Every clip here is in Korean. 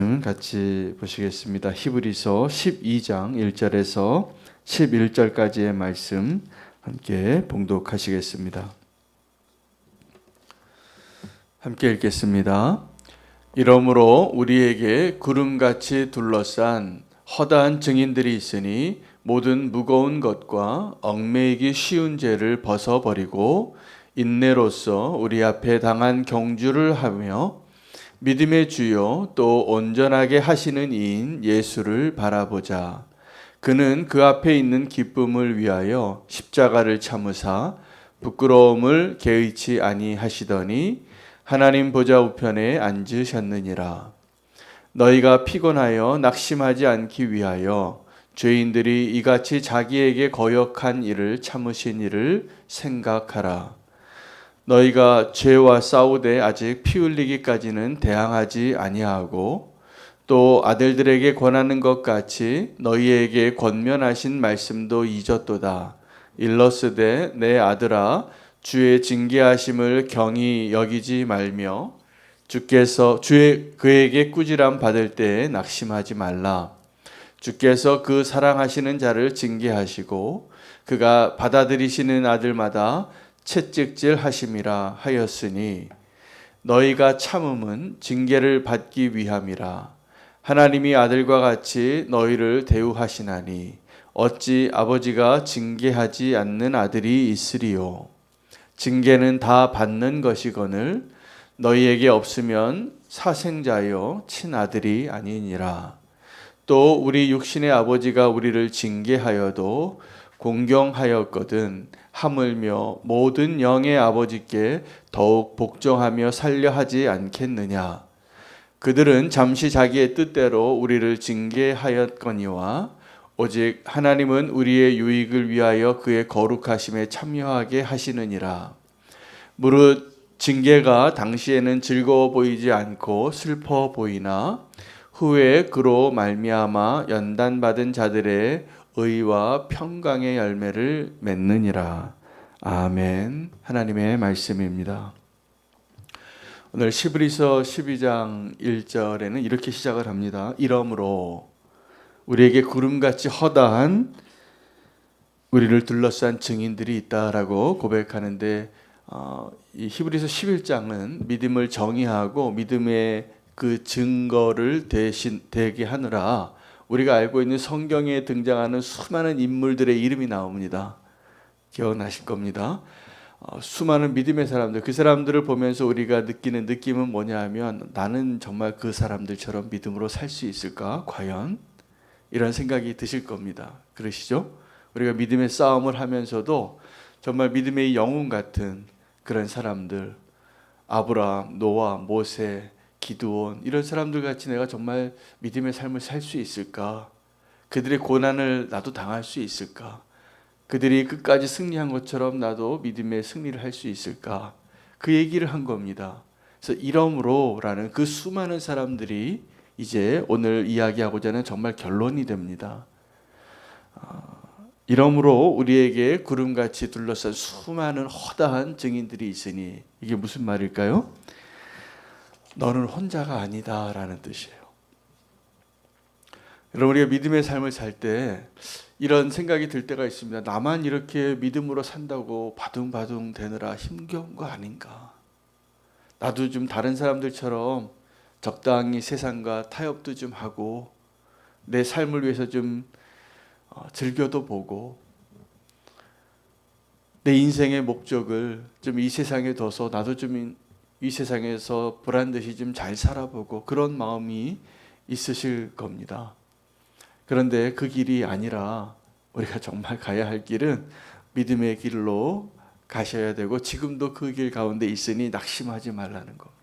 같이 보시겠습니다. 히브리서 12장 1절에서 11절까지의 말씀 함께 봉독하시겠습니다. 함께 읽겠습니다. 이러므로 우리에게 구름같이 둘러싼 허다한 증인들이 있으니 모든 무거운 것과 얽매이기 쉬운 죄를 벗어버리고 인내로써 우리 앞에 당한 경주를 하며 믿음의 주요 또 온전하게 하시는 이인 예수를 바라보자. 그는 그 앞에 있는 기쁨을 위하여 십자가를 참으사 부끄러움을 개의치 아니하시더니 하나님 보좌 우편에 앉으셨느니라. 너희가 피곤하여 낙심하지 않기 위하여 죄인들이 이같이 자기에게 거역한 일을 참으신 일을 생각하라. 너희가 죄와 싸우되 아직 피 흘리기까지는 대항하지 아니하고 또 아들들에게 권하는 것 같이 너희에게 권면하신 말씀도 잊었도다. 일러스되 내 아들아 주의 징계하심을 경히 여기지 말며 주께서 그에게 꾸지람 받을 때에 낙심하지 말라. 주께서 그 사랑하시는 자를 징계하시고 그가 받아들이시는 아들마다 채찍질 하심이라 하였으니 너희가 참음은 징계를 받기 위함이라. 하나님이 아들과 같이 너희를 대우하시나니 어찌 아버지가 징계하지 않는 아들이 있으리요. 징계는 다 받는 것이거늘 너희에게 없으면 사생자요 친아들이 아니니라. 또 우리 육신의 아버지가 우리를 징계하여도 공경하였거든 하물며 모든 영의 아버지께 더욱 복종하며 살려 하지 않겠느냐. 그들은 잠시 자기의 뜻대로 우리를 징계하였거니와 오직 하나님은 우리의 유익을 위하여 그의 거룩하심에 참여하게 하시느니라. 무릇 징계가 당시에는 즐거워 보이지 않고 슬퍼 보이나 후에 그로 말미암아 연단받은 자들의 의와 평강의 열매를 맺느니라. 아멘. 하나님의 말씀입니다. 오늘 히브리서 12장 1절에는 이렇게 시작을 합니다. 이러므로 우리에게 구름같이 허다한 우리를 둘러싼 증인들이 있다라고 고백하는데 이 히브리서 11장은 믿음을 정의하고 믿음의 그 증거를 대게 하느라 우리가 알고 있는 성경에 등장하는 수많은 인물들의 이름이 나옵니다. 기억나실 겁니다. 수많은 믿음의 사람들, 그 사람들을 보면서 우리가 느끼는 느낌은 뭐냐 하면 나는 정말 그 사람들처럼 믿음으로 살 수 있을까? 과연? 이런 생각이 드실 겁니다. 그러시죠? 우리가 믿음의 싸움을 하면서도 정말 믿음의 영웅 같은 그런 사람들, 아브라함, 노아, 모세, 기드온 이런 사람들 같이 내가 정말 믿음의 삶을 살 수 있을까? 그들의 고난을 나도 당할 수 있을까? 그들이 끝까지 승리한 것처럼 나도 믿음의 승리를 할 수 있을까? 그 얘기를 한 겁니다. 그래서 이러므로라는 그 수많은 사람들이 이제 오늘 이야기하고자 하는 정말 결론이 됩니다. 이러므로 우리에게 구름같이 둘러싼 수많은 허다한 증인들이 있으니 이게 무슨 말일까요? 너는 혼자가 아니다라는 뜻이에요. 여러분 우리가 믿음의 삶을 살 때 이런 생각이 들 때가 있습니다. 나만 이렇게 믿음으로 산다고 바둥바둥 되느라 힘겨운 거 아닌가? 나도 좀 다른 사람들처럼 적당히 세상과 타협도 좀 하고 내 삶을 위해서 좀 즐겨도 보고 내 인생의 목적을 좀 이 세상에 둬서 나도 좀 이 세상에서 보란듯이 좀 잘 살아보고 그런 마음이 있으실 겁니다. 그런데 그 길이 아니라 우리가 정말 가야 할 길은 믿음의 길로 가셔야 되고 지금도 그 길 가운데 있으니 낙심하지 말라는 겁니다.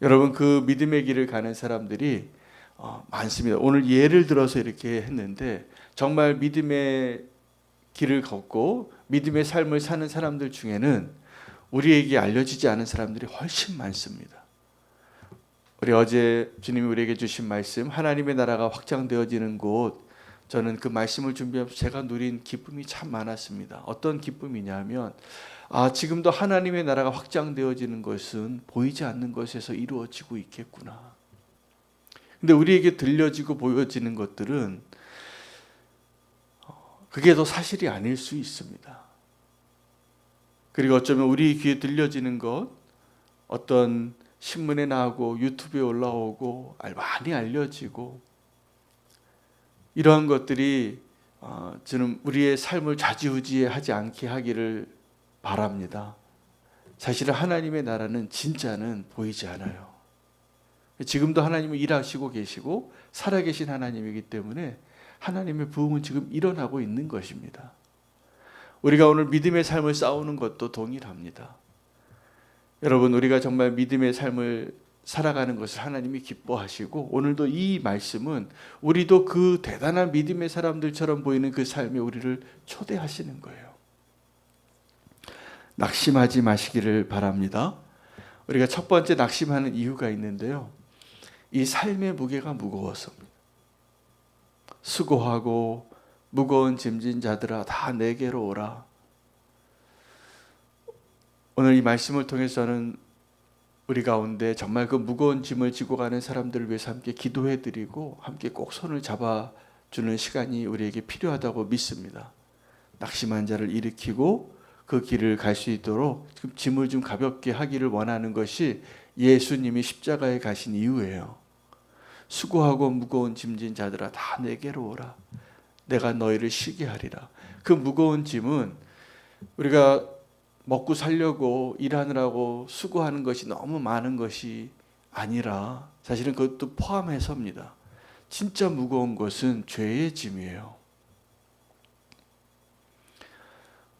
여러분 그 믿음의 길을 가는 사람들이 많습니다. 오늘 예를 들어서 이렇게 했는데 정말 믿음의 길을 걷고 믿음의 삶을 사는 사람들 중에는 우리에게 알려지지 않은 사람들이 훨씬 많습니다. 우리 어제 주님이 우리에게 주신 말씀 하나님의 나라가 확장되어지는 곳 저는 그 말씀을 준비하면서 제가 누린 기쁨이 참 많았습니다. 어떤 기쁨이냐면 지금도 하나님의 나라가 확장되어지는 것은 보이지 않는 것에서 이루어지고 있겠구나. 근데 우리에게 들려지고 보여지는 것들은 그게 더 사실이 아닐 수 있습니다. 그리고 어쩌면 우리 귀에 들려지는 것, 어떤 신문에 나오고 유튜브에 올라오고 많이 알려지고 이러한 것들이 저는 우리의 삶을 좌지우지하지 않게 하기를 바랍니다. 사실은 하나님의 나라는 진짜는 보이지 않아요. 지금도 하나님은 일하시고 계시고 살아계신 하나님이기 때문에 하나님의 부흥은 지금 일어나고 있는 것입니다. 우리가 오늘 믿음의 삶을 싸우는 것도 동일합니다. 여러분, 우리가 정말 믿음의 삶을 살아가는 것을 하나님이 기뻐하시고 오늘도 이 말씀은 우리도 그 대단한 믿음의 사람들처럼 보이는 그 삶에 우리를 초대하시는 거예요. 낙심하지 마시기를 바랍니다. 우리가 첫 번째 낙심하는 이유가 있는데요. 이 삶의 무게가 무거워서입니다. 수고하고 무거운 짐진 자들아 다 내게로 오라. 오늘 이 말씀을 통해서는 우리 가운데 정말 그 무거운 짐을 지고 가는 사람들을 위해서 함께 기도해드리고 함께 꼭 손을 잡아주는 시간이 우리에게 필요하다고 믿습니다. 낙심한 자를 일으키고 그 길을 갈 수 있도록 짐을 좀 가볍게 하기를 원하는 것이 예수님이 십자가에 가신 이유예요. 수고하고 무거운 짐진 자들아 다 내게로 오라. 내가 너희를 쉬게 하리라. 그 무거운 짐은 우리가 먹고 살려고 일하느라고 수고하는 것이 너무 많은 것이 아니라 사실은 그것도 포함해서입니다. 진짜 무거운 것은 죄의 짐이에요.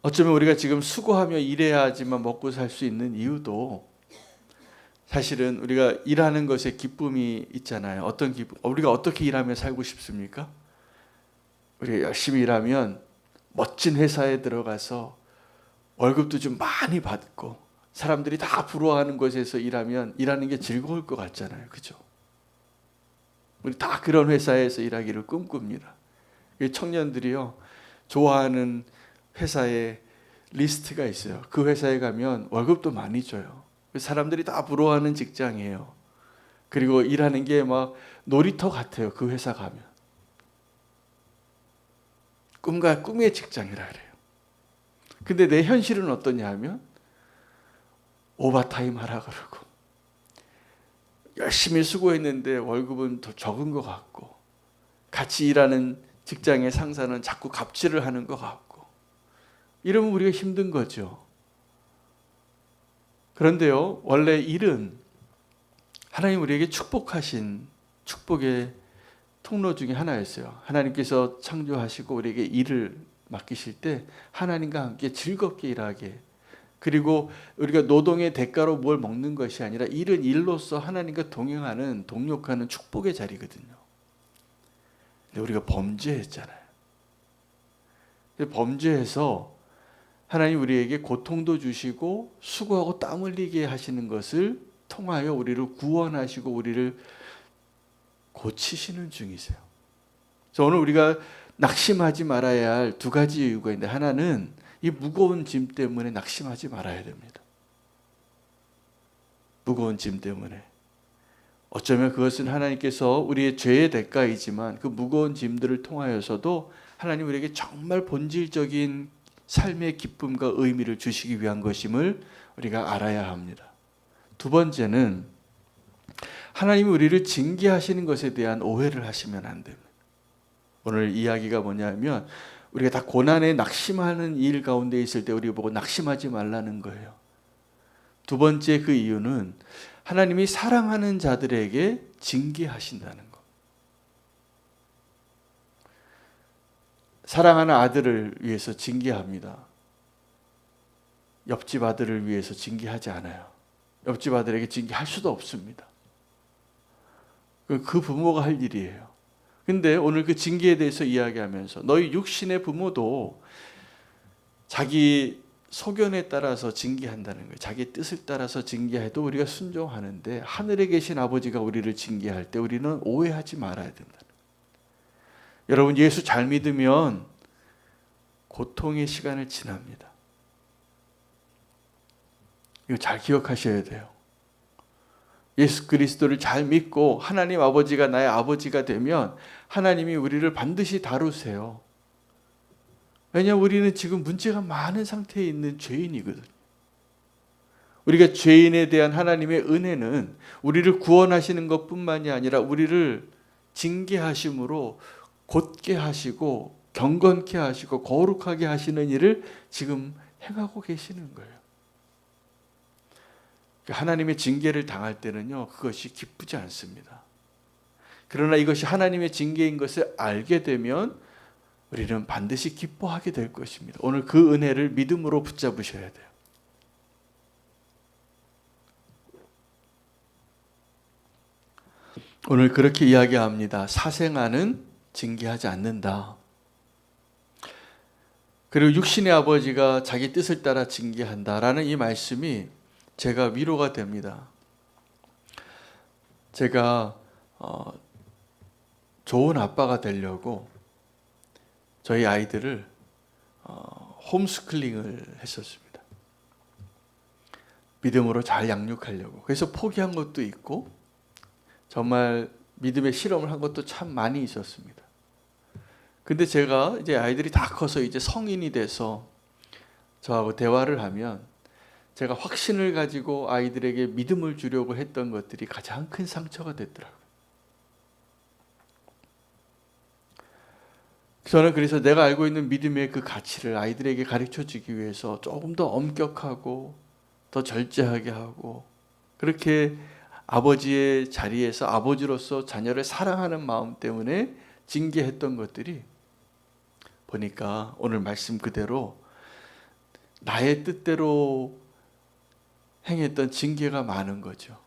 어쩌면 우리가 지금 수고하며 일해야지만 먹고 살 수 있는 이유도 사실은 우리가 일하는 것에 기쁨이 있잖아요. 어떤 기쁨? 우리가 어떻게 일하며 살고 싶습니까? 우리가 열심히 일하면 멋진 회사에 들어가서 월급도 좀 많이 받고 사람들이 다 부러워하는 곳에서 일하면 일하는 게 즐거울 것 같잖아요. 그죠? 우리 다 그런 회사에서 일하기를 꿈꿉니다. 청년들이요, 좋아하는 회사에 리스트가 있어요. 그 회사에 가면 월급도 많이 줘요. 사람들이 다 부러워하는 직장이에요. 그리고 일하는 게 막 놀이터 같아요. 그 회사 가면. 꿈의 직장이라 그래요. 근데 내 현실은 어떠냐 하면 오버타임 하라 그러고 열심히 수고했는데 월급은 더 적은 것 같고 같이 일하는 직장의 상사는 자꾸 갑질을 하는 것 같고 이러면 우리가 힘든 거죠. 그런데요, 원래 일은 하나님 우리에게 축복하신 축복의 통로 중에 하나였어요. 하나님께서 창조하시고 우리에게 일을 맡기실 때 하나님과 함께 즐겁게 일하게, 그리고 우리가 노동의 대가로 뭘 먹는 것이 아니라 일은 일로서 하나님과 동행하는 동역하는 축복의 자리거든요. 근데 우리가 범죄했잖아요. 범죄해서 하나님 우리에게 고통도 주시고 수고하고 땀 흘리게 하시는 것을 통하여 우리를 구원하시고 우리를 고치시는 중이세요. 그래서 오늘 우리가 낙심하지 말아야 할 두 가지 이유가 있는데, 하나는 이 무거운 짐 때문에 낙심하지 말아야 됩니다. 무거운 짐 때문에. 어쩌면 그것은 하나님께서 우리의 죄의 대가이지만 그 무거운 짐들을 통하여서도 하나님 우리에게 정말 본질적인 삶의 기쁨과 의미를 주시기 위한 것임을 우리가 알아야 합니다. 두 번째는 하나님이 우리를 징계하시는 것에 대한 오해를 하시면 안 됩니다. 오늘 이야기가 뭐냐면 우리가 다 고난에 낙심하는 일 가운데 있을 때 우리 보고 낙심하지 말라는 거예요. 두 번째 그 이유는 하나님이 사랑하는 자들에게 징계하신다는 것. 사랑하는 아들을 위해서 징계합니다. 옆집 아들을 위해서 징계하지 않아요. 옆집 아들에게 징계할 수도 없습니다. 그 부모가 할 일이에요. 근데 오늘 그 징계에 대해서 이야기하면서 너희 육신의 부모도 자기 소견에 따라서 징계한다는 거예요. 자기 뜻을 따라서 징계해도 우리가 순종하는데 하늘에 계신 아버지가 우리를 징계할 때 우리는 오해하지 말아야 된다는 거예요. 여러분, 예수 잘 믿으면 고통의 시간을 지납니다. 이거 잘 기억하셔야 돼요. 예수 그리스도를 잘 믿고 하나님 아버지가 나의 아버지가 되면 하나님이 우리를 반드시 다루세요. 왜냐하면 우리는 지금 문제가 많은 상태에 있는 죄인이거든요. 우리가 죄인에 대한 하나님의 은혜는 우리를 구원하시는 것뿐만이 아니라 우리를 징계하심으로 곧게 하시고 경건케 하시고 거룩하게 하시는 일을 지금 행하고 계시는 거예요. 하나님의 징계를 당할 때는요, 그것이 기쁘지 않습니다. 그러나 이것이 하나님의 징계인 것을 알게 되면 우리는 반드시 기뻐하게 될 것입니다. 오늘 그 은혜를 믿음으로 붙잡으셔야 돼요. 오늘 그렇게 이야기합니다. 사생아는 징계하지 않는다. 그리고 육신의 아버지가 자기 뜻을 따라 징계한다라는 이 말씀이 제가 위로가 됩니다. 제가 좋은 아빠가 되려고 저희 아이들을 홈스쿨링을 했었습니다. 믿음으로 잘 양육하려고. 그래서 포기한 것도 있고 정말 믿음의 실험을 한 것도 참 많이 있었습니다. 근데 제가 이제 아이들이 다 커서 이제 성인이 돼서 저하고 대화를 하면 제가 확신을 가지고 아이들에게 믿음을 주려고 했던 것들이 가장 큰 상처가 됐더라고요. 저는 그래서 내가 알고 있는 믿음의 그 가치를 아이들에게 가르쳐 주기 위해서 조금 더 엄격하고 더 절제하게 하고 그렇게 아버지의 자리에서 아버지로서 자녀를 사랑하는 마음 때문에 징계했던 것들이 보니까 오늘 말씀 그대로 나의 뜻대로 행했던 징계가 많은 거죠.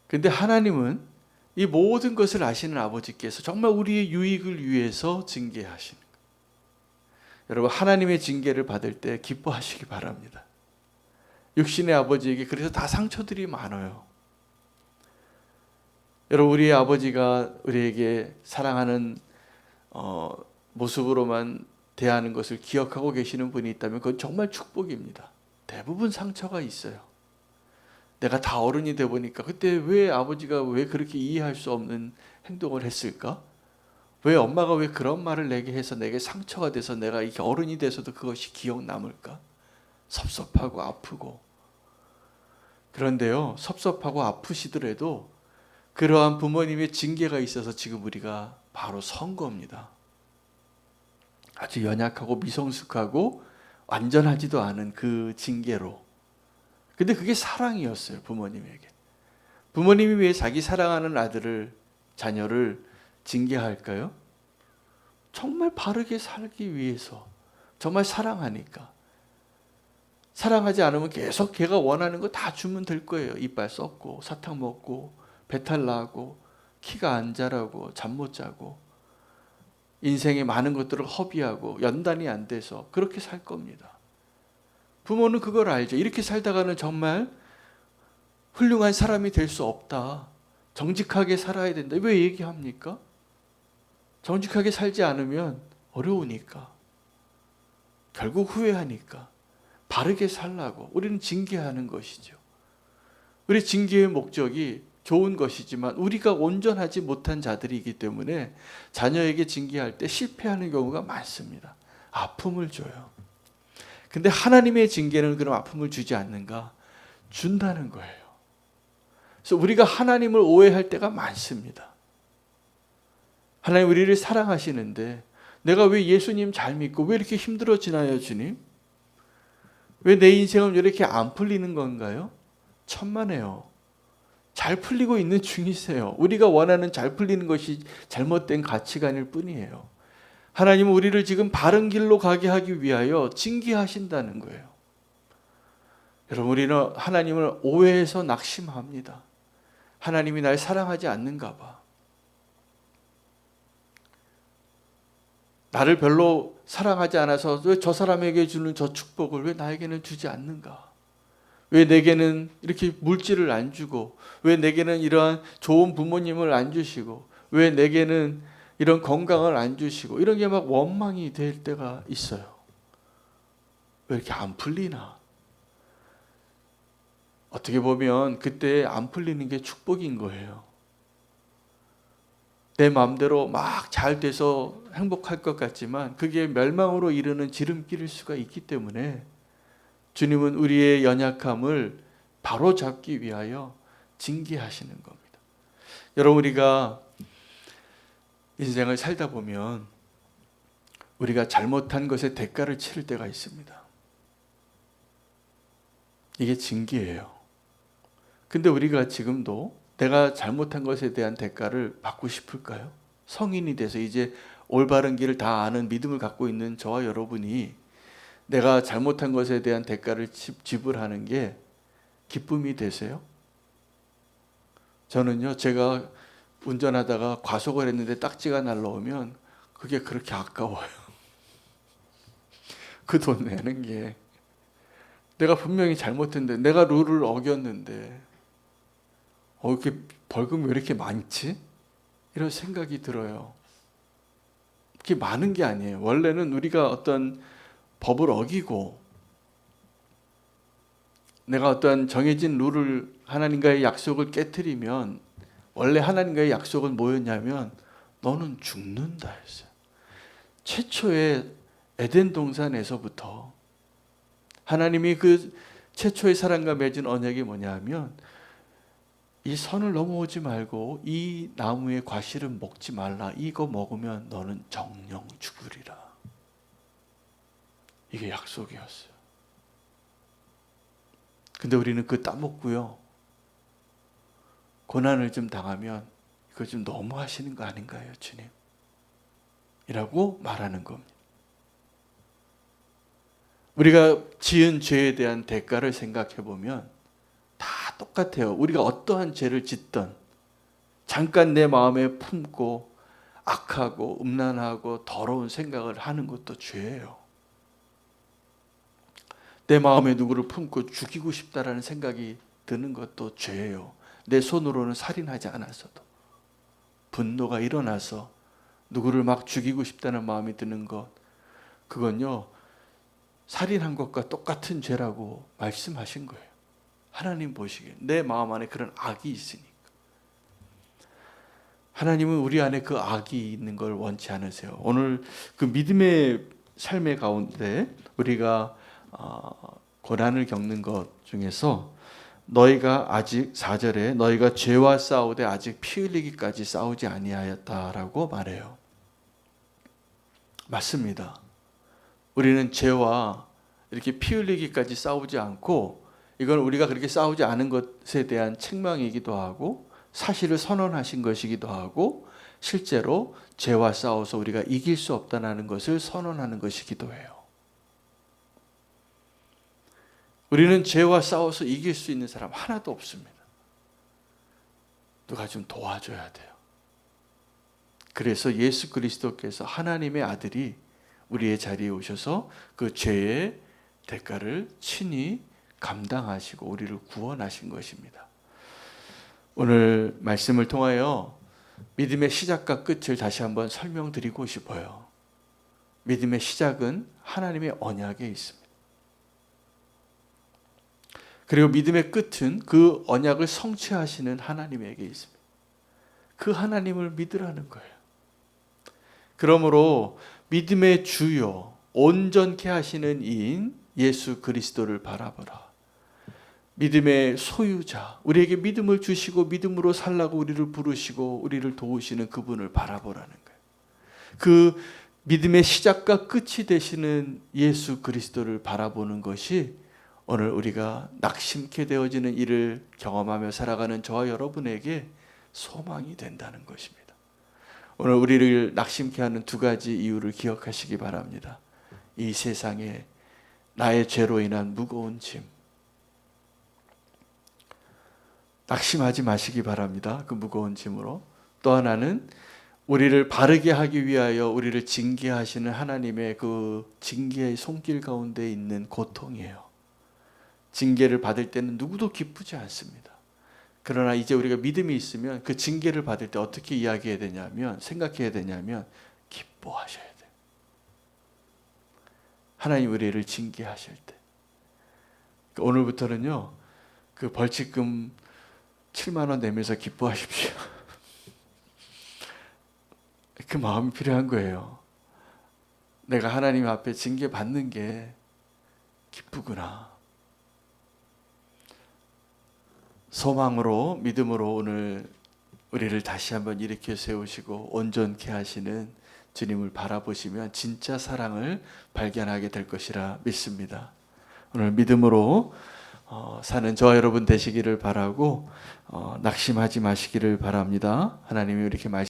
근데 하나님은 이 모든 것을 아시는 아버지께서 정말 우리의 유익을 위해서 징계하시는 거예요. 여러분, 하나님의 징계를 받을 때 기뻐하시기 바랍니다. 육신의 아버지에게 그래서 다 상처들이 많아요. 여러분, 우리의 아버지가 우리에게 사랑하는 모습으로만 대하는 것을 기억하고 계시는 분이 있다면 그건 정말 축복입니다. 대부분 상처가 있어요. 내가 다 어른이 돼 보니까 그때 왜 아버지가 왜 그렇게 이해할 수 없는 행동을 했을까? 왜 엄마가 왜 그런 말을 내게 해서 내게 상처가 돼서 내가 이렇게 어른이 돼서도 그것이 기억 남을까? 섭섭하고 아프고. 그런데요, 섭섭하고 아프시더라도 그러한 부모님의 징계가 있어서 지금 우리가 바로 선 겁니다. 아주 연약하고 미성숙하고 완전하지도 않은 그 징계로. 근데 그게 사랑이었어요, 부모님에게. 부모님이 왜 자기 사랑하는 아들을, 자녀를 징계할까요? 정말 바르게 살기 위해서. 정말 사랑하니까. 사랑하지 않으면 계속 걔가 원하는 거 다 주면 될 거예요. 이빨 썩고 사탕 먹고 배탈 나고 키가 안 자라고 잠 못 자고 인생에 많은 것들을 허비하고 연단이 안 돼서 그렇게 살 겁니다. 부모는 그걸 알죠. 이렇게 살다가는 정말 훌륭한 사람이 될 수 없다. 정직하게 살아야 된다. 왜 얘기합니까? 정직하게 살지 않으면 어려우니까. 결국 후회하니까. 바르게 살라고 우리는 징계하는 것이죠. 우리 징계의 목적이 좋은 것이지만 우리가 온전하지 못한 자들이기 때문에 자녀에게 징계할 때 실패하는 경우가 많습니다. 아픔을 줘요. 근데 하나님의 징계는 그럼 아픔을 주지 않는가? 준다는 거예요. 그래서 우리가 하나님을 오해할 때가 많습니다. 하나님 우리를 사랑하시는데 내가 왜 예수님 잘 믿고 왜 이렇게 힘들어지나요, 주님? 왜 내 인생은 이렇게 안 풀리는 건가요? 천만에요. 잘 풀리고 있는 중이세요. 우리가 원하는 잘 풀리는 것이 잘못된 가치관일 뿐이에요. 하나님은 우리를 지금 바른 길로 가게 하기 위하여 징계하신다는 거예요. 여러분, 우리는 하나님을 오해해서 낙심합니다. 하나님이 날 사랑하지 않는가 봐. 나를 별로 사랑하지 않아서 왜 저 사람에게 주는 저 축복을 왜 나에게는 주지 않는가? 왜 내게는 이렇게 물질을 안 주고, 왜 내게는 이러한 좋은 부모님을 안 주시고, 왜 내게는 이런 건강을 안 주시고, 이런 게 막 원망이 될 때가 있어요. 왜 이렇게 안 풀리나? 어떻게 보면 그때 안 풀리는 게 축복인 거예요. 내 마음대로 막 잘 돼서 행복할 것 같지만 그게 멸망으로 이르는 지름길일 수가 있기 때문에 주님은 우리의 연약함을 바로잡기 위하여 징계하시는 겁니다. 여러분, 우리가 인생을 살다 보면 우리가 잘못한 것의 대가를 치를 때가 있습니다. 이게 징계예요. 근데 우리가 지금도 내가 잘못한 것에 대한 대가를 받고 싶을까요? 성인이 돼서 이제 올바른 길을 다 아는 믿음을 갖고 있는 저와 여러분이 내가 잘못한 것에 대한 대가를 지불하는 게 기쁨이 되세요? 저는요, 제가 운전하다가 과속을 했는데 딱지가 날라오면 그게 그렇게 아까워요. 그 돈 내는 게 내가 분명히 잘못했는데, 내가 룰을 어겼는데 이렇게 벌금이 왜 이렇게 많지? 이런 생각이 들어요. 그게 많은 게 아니에요. 원래는 우리가 어떤 법을 어기고 내가 어떤 정해진 룰을, 하나님과의 약속을 깨트리면, 원래 하나님과의 약속은 뭐였냐면 너는 죽는다 했어요. 최초의 에덴 동산에서부터 하나님이 그 최초의 사람과 맺은 언약이 뭐냐면 이 선을 넘어오지 말고 이 나무의 과실은 먹지 말라. 이거 먹으면 너는 정령 죽으리라. 이게 약속이었어요. 근데 우리는 그거 따먹고요, 고난을 좀 당하면 이거 좀 너무 하시는 거 아닌가요, 주님? 이라고 말하는 겁니다. 우리가 지은 죄에 대한 대가를 생각해 보면 다 똑같아요. 우리가 어떠한 죄를 짓던 잠깐 내 마음에 품고 악하고 음란하고 더러운 생각을 하는 것도 죄예요. 내 마음에 누구를 품고 죽이고 싶다라는 생각이 드는 것도 죄예요. 내 손으로는 살인하지 않았어도 분노가 일어나서 누구를 막 죽이고 싶다는 마음이 드는 것, 그건요 살인한 것과 똑같은 죄라고 말씀하신 거예요. 하나님 보시기에 내 마음 안에 그런 악이 있으니까. 하나님은 우리 안에 그 악이 있는 걸 원치 않으세요. 오늘 그 믿음의 삶의 가운데 우리가 고난을 겪는 것 중에서 너희가 아직 4절에 너희가 죄와 싸우되 아직 피 흘리기까지 싸우지 아니하였다라고 말해요. 맞습니다. 우리는 죄와 이렇게 피 흘리기까지 싸우지 않고, 이건 우리가 그렇게 싸우지 않은 것에 대한 책망이기도 하고 사실을 선언하신 것이기도 하고 실제로 죄와 싸워서 우리가 이길 수 없다는 것을 선언하는 것이기도 해요. 우리는 죄와 싸워서 이길 수 있는 사람 하나도 없습니다. 누가 좀 도와줘야 돼요. 그래서 예수 그리스도께서 하나님의 아들이 우리의 자리에 오셔서 그 죄의 대가를 친히 감당하시고 우리를 구원하신 것입니다. 오늘 말씀을 통하여 믿음의 시작과 끝을 다시 한번 설명드리고 싶어요. 믿음의 시작은 하나님의 언약에 있습니다. 그리고 믿음의 끝은 그 언약을 성취하시는 하나님에게 있습니다. 그 하나님을 믿으라는 거예요. 그러므로 믿음의 주요, 온전케 하시는 이인 예수 그리스도를 바라보라. 믿음의 소유자, 우리에게 믿음을 주시고 믿음으로 살라고 우리를 부르시고 우리를 도우시는 그분을 바라보라는 거예요. 그 믿음의 시작과 끝이 되시는 예수 그리스도를 바라보는 것이 오늘 우리가 낙심케 되어지는 일을 경험하며 살아가는 저와 여러분에게 소망이 된다는 것입니다. 오늘 우리를 낙심케 하는 두 가지 이유를 기억하시기 바랍니다. 이 세상에 나의 죄로 인한 무거운 짐, 낙심하지 마시기 바랍니다. 그 무거운 짐으로. 또 하나는 우리를 바르게 하기 위하여 우리를 징계하시는 하나님의 그 징계의 손길 가운데 있는 고통이에요. 징계를 받을 때는 누구도 기쁘지 않습니다. 그러나 이제 우리가 믿음이 있으면 그 징계를 받을 때 어떻게 이야기해야 되냐면, 생각해야 되냐면 기뻐하셔야 돼요. 하나님 우리를 징계하실 때 오늘부터는요 그 벌칙금 7만 원 내면서 기뻐하십시오. 그 마음이 필요한 거예요. 내가 하나님 앞에 징계받는 게 기쁘구나. 소망으로, 믿음으로 오늘 우리를 다시 한번 일으켜 세우시고 온전케 하시는 주님을 바라보시면 진짜 사랑을 발견하게 될 것이라 믿습니다. 오늘 믿음으로 사는 저와 여러분 되시기를 바라고 낙심하지 마시기를 바랍니다. 하나님이 이렇게 말씀